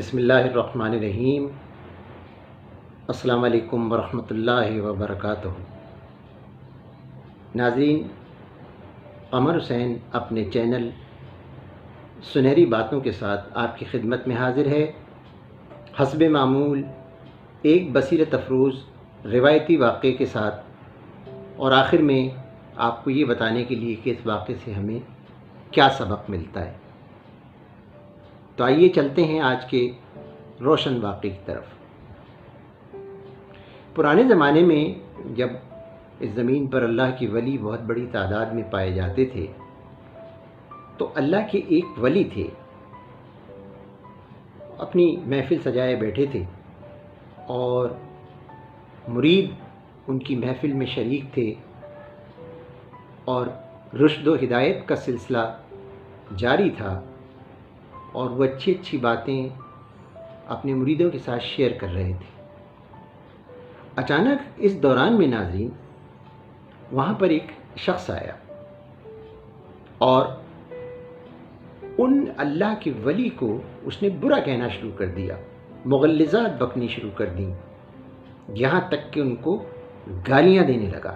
بسم اللہ الرحمن الرحیم۔ السلام علیکم ورحمۃ اللہ وبرکاتہ۔ ناظرین، قمر حسین اپنے چینل سنہری باتوں کے ساتھ آپ کی خدمت میں حاضر ہے، حسب معمول ایک بصیرت افروز روایتی واقعے کے ساتھ، اور آخر میں آپ کو یہ بتانے کے لیے کہ اس واقعے سے ہمیں کیا سبق ملتا ہے۔ تو آئیے چلتے ہیں آج کے روشن واقعے کی طرف۔ پرانے زمانے میں جب اس زمین پر اللہ کے ولی بہت بڑی تعداد میں پائے جاتے تھے، تو اللہ کے ایک ولی تھے، اپنی محفل سجائے بیٹھے تھے اور مرید ان کی محفل میں شریک تھے، اور رشد و ہدایت کا سلسلہ جاری تھا، اور وہ اچھی باتیں اپنے مریدوں کے ساتھ شیئر کر رہے تھے۔ اچانک اس دوران میں ناظرین وہاں پر ایک شخص آیا اور ان اللہ کے ولی کو اس نے برا کہنا شروع کر دیا، مغلظات بکنی شروع کر دیں، یہاں تک کہ ان کو گالیاں دینے لگا۔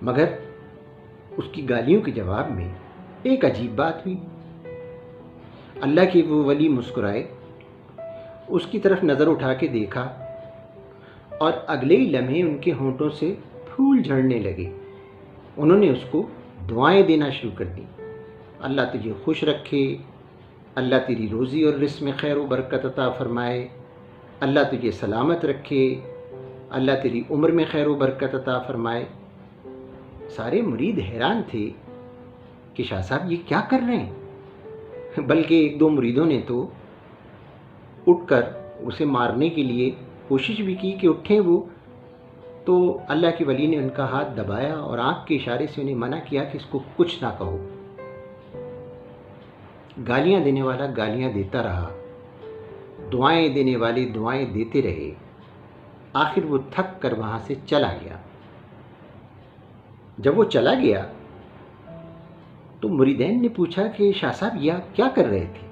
مگر اس کی گالیوں کے جواب میں ایک عجیب بات ہوئی۔ اللہ کے وہ ولی مسکرائے، اس کی طرف نظر اٹھا کے دیکھا، اور اگلے ہی لمحے ان کے ہونٹوں سے پھول جھڑنے لگے۔ انہوں نے اس کو دعائیں دینا شروع کر دیں، اللہ تجھے خوش رکھے، اللہ تیری روزی اور رزق میں خیر و برکت عطا فرمائے، اللہ تجھے سلامت رکھے، اللہ تیری عمر میں خیر و برکت عطا فرمائے۔ سارے مرید حیران تھے کہ شاہ صاحب یہ کیا کر رہے ہیں، بلکہ ایک دو مریدوں نے تو اٹھ کر اسے مارنے کے لیے کوشش بھی کی کہ اٹھیں وہ، تو اللہ کے ولی نے ان کا ہاتھ دبایا اور آنکھ کے اشارے سے انہیں منع کیا کہ اس کو کچھ نہ کہو۔ گالیاں دینے والا گالیاں دیتا رہا، دعائیں دینے والے دعائیں دیتے رہے، آخر وہ تھک کر وہاں سے چلا گیا۔ جب وہ چلا گیا تو مریدین نے پوچھا کہ شاہ صاحب یہ آپ کیا کر رہے تھے؟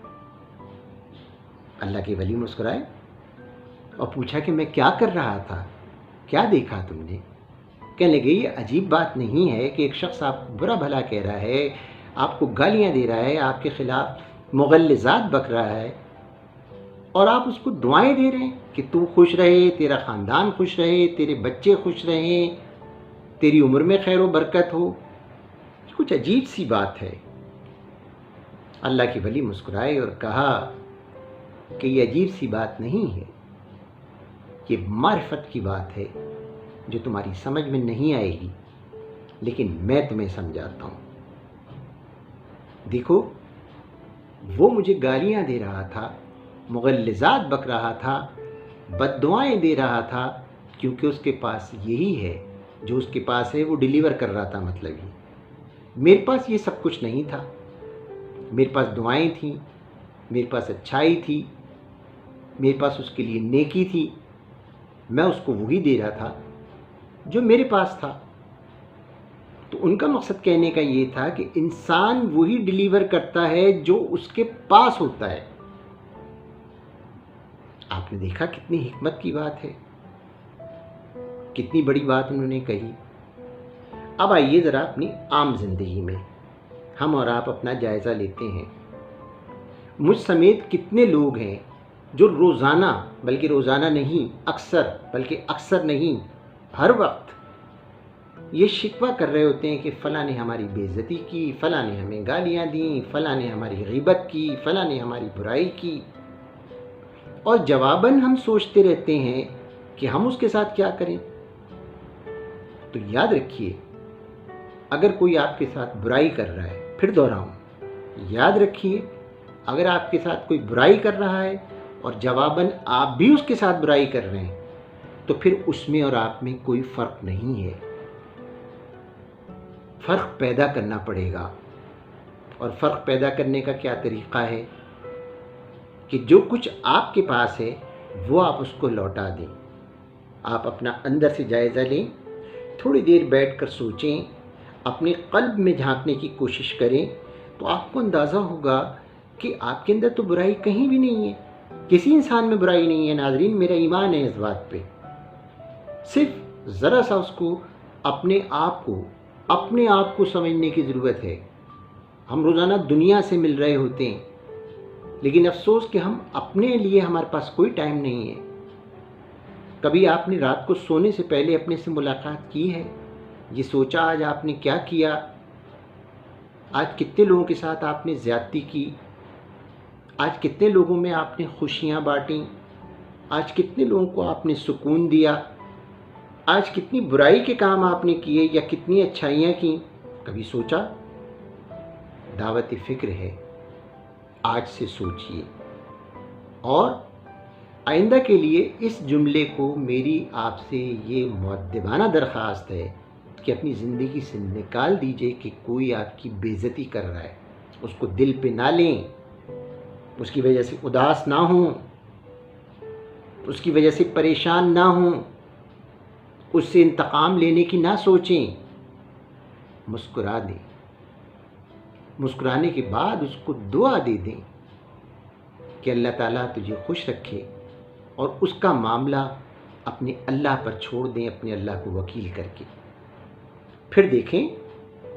اللہ کے ولی مسکرائے اور پوچھا کہ میں کیا کر رہا تھا، کیا دیکھا تم نے؟ کہنے لگے یہ عجیب بات نہیں ہے کہ ایک شخص آپ کو برا بھلا کہہ رہا ہے، آپ کو گالیاں دے رہا ہے، آپ کے خلاف مغلظات بک رہا ہے، اور آپ اس کو دعائیں دے رہے ہیں کہ تو خوش رہے، تیرا خاندان خوش رہے، تیرے بچے خوش رہیں، تیری عمر میں خیر و برکت ہو۔ کچھ عجیب سی بات ہے۔ اللہ کے ولی مسکرائے اور کہا کہ یہ عجیب سی بات نہیں ہے، یہ معرفت کی بات ہے جو تمہاری سمجھ میں نہیں آئے گی، لیکن میں تمہیں سمجھاتا ہوں۔ دیکھو، وہ مجھے گالیاں دے رہا تھا، مغلظات بک رہا تھا، بد دعائیں دے رہا تھا، کیونکہ اس کے پاس یہی ہے جو اس کے پاس ہے، وہ ڈیلیور کر رہا تھا۔ مطلب یہ میرے پاس یہ سب کچھ نہیں تھا، میرے پاس دعائیں تھیں، میرے پاس اچھائی تھی، میرے پاس اس کے لیے نیکی تھی، میں اس کو وہی دے رہا تھا جو میرے پاس تھا۔ تو ان کا مقصد کہنے کا یہ تھا کہ انسان وہی ڈیلیور کرتا ہے جو اس کے پاس ہوتا ہے۔ آپ نے دیکھا کتنی حکمت کی بات ہے، کتنی بڑی بات انہوں نے کہی۔ اب آئیے ذرا اپنی عام زندگی میں ہم اور آپ اپنا جائزہ لیتے ہیں۔ مجھ سمیت کتنے لوگ ہیں جو روزانہ، بلکہ روزانہ نہیں، اکثر، بلکہ اکثر نہیں، ہر وقت یہ شکوہ کر رہے ہوتے ہیں کہ فلاں نے ہماری بے عزتی کی، فلاں نے ہمیں گالیاں دیں، فلاں نے ہماری غیبت کی، فلاں نے ہماری برائی کی، اور جواباً ہم سوچتے رہتے ہیں کہ ہم اس کے ساتھ کیا کریں۔ تو یاد رکھیے، اگر کوئی آپ کے ساتھ برائی کر رہا ہے، پھر دہراؤں، یاد رکھیے اگر آپ کے ساتھ کوئی برائی کر رہا ہے اور جواباً آپ بھی اس کے ساتھ برائی کر رہے ہیں، تو پھر اس میں اور آپ میں کوئی فرق نہیں ہے۔ فرق پیدا کرنا پڑے گا، اور فرق پیدا کرنے کا کیا طریقہ ہے کہ جو کچھ آپ کے پاس ہے وہ آپ اس کو لوٹا دیں۔ آپ اپنا اندر سے جائزہ لیں، تھوڑی دیر بیٹھ کر سوچیں، اپنے قلب میں جھانکنے کی کوشش کریں، تو آپ کو اندازہ ہوگا کہ آپ کے اندر تو برائی کہیں بھی نہیں ہے، کسی انسان میں برائی نہیں ہے۔ ناظرین، میرا ایمان ہے اس بات پہ، صرف ذرا سا اس کو اپنے آپ کو سمجھنے کی ضرورت ہے۔ ہم روزانہ دنیا سے مل رہے ہوتے ہیں، لیکن افسوس کہ ہم اپنے لیے ہمارے پاس کوئی ٹائم نہیں ہے۔ کبھی آپ نے رات کو سونے سے پہلے اپنے سے ملاقات کی ہے؟ یہ سوچا آج آپ نے کیا کیا؟ آج کتنے لوگوں کے ساتھ آپ نے زیادتی کی؟ آج کتنے لوگوں میں آپ نے خوشیاں بانٹیں؟ آج کتنے لوگوں کو آپ نے سکون دیا؟ آج کتنی برائی کے کام آپ نے کیے یا کتنی اچھائیاں کیں؟ کبھی سوچا؟ دعوت فکر ہے، آج سے سوچئے۔ اور آئندہ کے لیے اس جملے کو میری آپ سے یہ مؤدبانہ درخواست ہے کہ اپنی زندگی سے نکال دیجئے کہ کوئی آپ کی بے عزتی کر رہا ہے، اس کو دل پہ نہ لیں، اس کی وجہ سے اداس نہ ہوں، اس کی وجہ سے پریشان نہ ہوں، اس سے انتقام لینے کی نہ سوچیں۔ مسکرا دیں، مسکرانے کے بعد اس کو دعا دے دیں کہ اللہ تعالیٰ تجھے خوش رکھے، اور اس کا معاملہ اپنے اللہ پر چھوڑ دیں، اپنے اللہ کو وکیل کر کے۔ پھر دیکھیں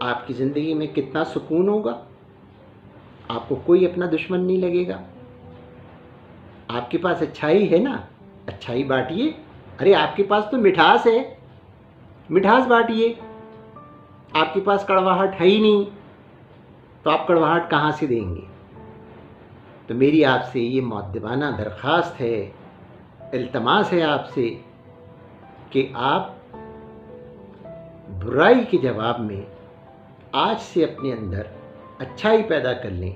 آپ کی زندگی میں کتنا سکون ہوگا، آپ کو کوئی اپنا دشمن نہیں لگے گا۔ آپ کے پاس اچھائی ہے نا، اچھائی بانٹیے۔ ارے آپ کے پاس تو مٹھاس ہے، مٹھاس بانٹیے۔ آپ کے پاس کڑواہٹ ہے ہی نہیں، تو آپ کڑواہٹ کہاں سے دیں گے؟ تو میری آپ سے یہ مؤدبانہ درخواست ہے، التماس ہے آپ سے کہ آپ برائی کے جواب میں آج سے اپنے اندر اچھائی پیدا کر لیں۔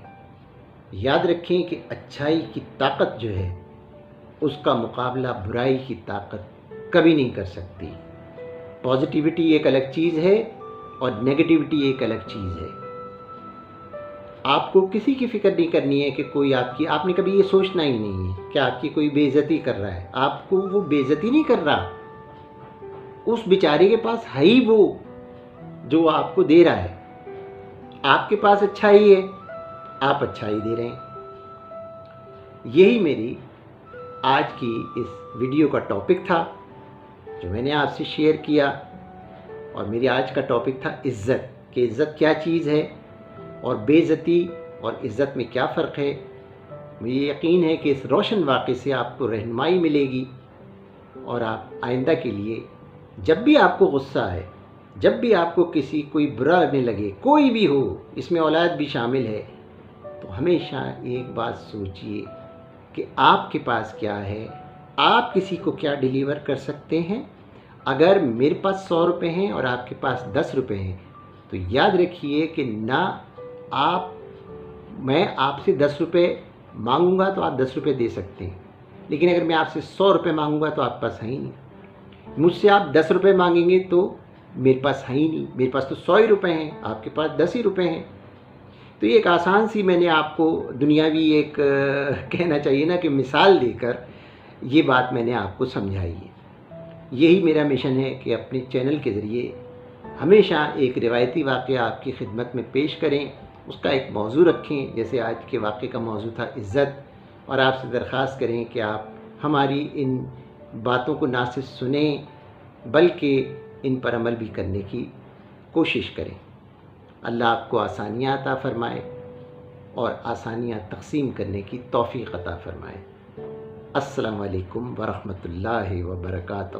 یاد رکھیں کہ اچھائی کی طاقت جو ہے اس کا مقابلہ برائی کی طاقت کبھی نہیں کر سکتی۔ پازیٹیوٹی ایک الگ چیز ہے اور نیگیٹیوٹی ایک الگ چیز ہے۔ آپ کو کسی کی فکر نہیں کرنی ہے کہ کوئی آپ نے کبھی یہ سوچنا ہی نہیں ہے کہ آپ کی کوئی بے عزتی کر رہا ہے۔ آپ کو وہ بے عزتی نہیں کر رہا، اس بیچارے کے پاس ہے ہی وہ جو آپ کو دے رہا ہے۔ آپ کے پاس اچھائی ہے، آپ اچھائی دے رہے ہیں۔ یہی میری آج کی اس ویڈیو کا ٹاپک تھا جو میں نے آپ سے شیئر کیا، اور میری آج کا ٹاپک تھا عزت، کہ عزت کیا چیز ہے اور بے عزتی اور عزت میں کیا فرق ہے۔ مجھے یقین ہے کہ اس روشن واقعے سے آپ کو رہنمائی ملے گی، اور آپ آئندہ کے لیے جب بھی آپ کو غصہ ہے، جب بھی آپ کو کوئی برا لگنے لگے، کوئی بھی ہو، اس میں اولاد بھی شامل ہے، تو ہمیشہ ایک بات سوچئے کہ آپ کے پاس کیا ہے، آپ کسی کو کیا ڈیلیور کر سکتے ہیں۔ اگر میرے پاس 100 روپے ہیں اور آپ کے پاس 10 روپے ہیں، تو یاد رکھیے کہ نہ میں آپ سے 10 روپے مانگوں گا تو آپ 10 روپے دے سکتے ہیں، لیکن اگر میں آپ سے 100 روپے مانگوں گا تو آپ کے پاس ہے ہی نہیں۔ مجھ سے آپ 10 روپے مانگیں گے تو میرے پاس ہے ہی نہیں، میرے پاس تو 100 ہی روپے ہیں، آپ کے پاس 10 ہی روپے ہیں۔ تو یہ ایک آسان سی میں نے آپ کو دنیاوی ایک کہنا چاہیے نا کہ مثال دے کر یہ بات میں نے آپ کو سمجھائی ہے۔ یہی میرا مشن ہے کہ اپنے چینل کے ذریعے ہمیشہ ایک روایتی واقعہ آپ کی خدمت میں پیش کریں، اس کا ایک موضوع رکھیں، جیسے آج کے واقعے کا موضوع تھا عزت، اور آپ سے درخواست کریں کہ آپ ہماری ان باتوں کو نہ صرف سنیں بلکہ ان پر عمل بھی کرنے کی کوشش کریں۔ اللہ آپ کو آسانیاں عطا فرمائے اور آسانیاں تقسیم کرنے کی توفیق عطا فرمائے۔ السلام علیکم ورحمۃ اللہ وبرکاتہ۔